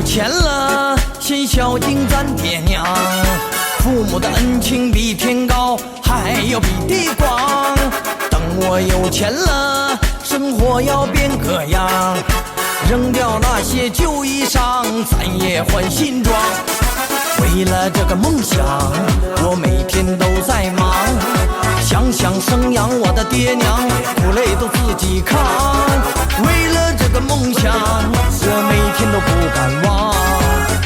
钱了，先孝敬咱爹娘，父母的恩情比天高，还要比地广。等我有钱了，生活要变个样，扔掉那些旧衣裳，咱也换新装。为了这个梦想，我每天都在忙，想想生养我的爹娘，苦累都自己扛。为了这个梦想，我每天都不敢忘，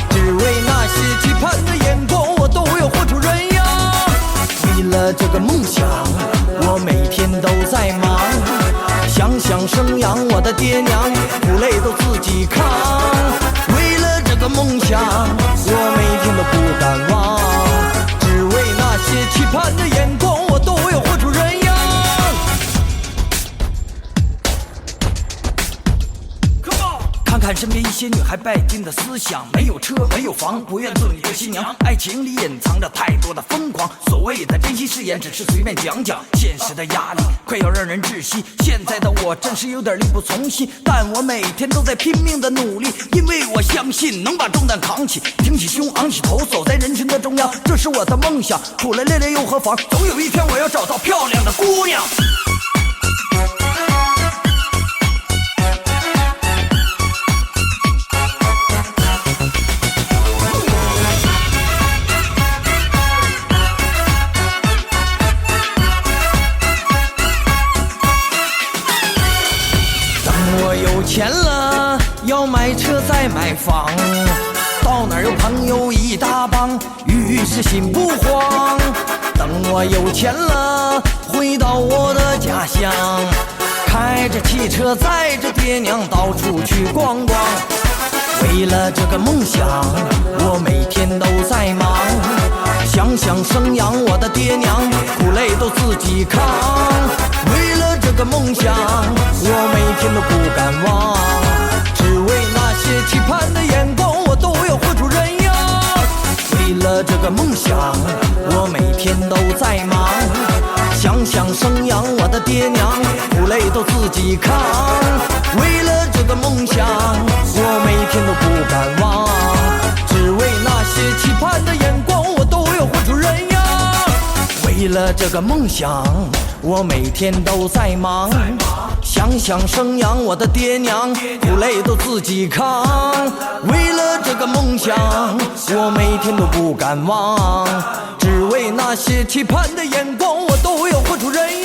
只为那些期盼的眼光，我都要活出人样。为了这个梦想，我每天都在忙，想想生养我的爹娘，苦累都自己扛。为了这个梦想，我每天都不敢忘，只为那些期盼的眼光，我都要活出人样。看看身边一些女孩拜金的思想，没有车没有房，不愿做你的新娘。爱情里隐藏着太多的疯狂，所谓的真心誓言只是随便讲讲。现实的压力快要让人窒息，现在的我真是有点力不从心，但我每天都在拼命的努力，因为我相信能把重担扛起，挺起胸昂起头，走在人群的中央，这是我的梦想。苦了累了又何妨，总有一天我要找到漂亮的姑娘。钱了，要买车再买房，到哪儿有朋友一大帮，于是心不慌。等我有钱了，回到我的家乡，开着汽车载着爹娘到处去逛逛。为了这个梦想，我每天都在忙，想想生养我的爹娘，苦累都自己扛。为了这个梦想，我每天都不敢忘，只为那些期盼的眼光，我都要活出人样。为了这个梦想，我每天都在忙，想想生养我的爹娘，苦累都自己扛。为了这个梦想，我每天都不敢忘，只为那些期盼的眼光，我都要活出人样。为了这个梦想，我每天都在忙，想想生养我的爹娘，苦累都自己扛。为了这个梦想，我每天都不敢忘，只为那些期盼的眼光，我都要活出人样。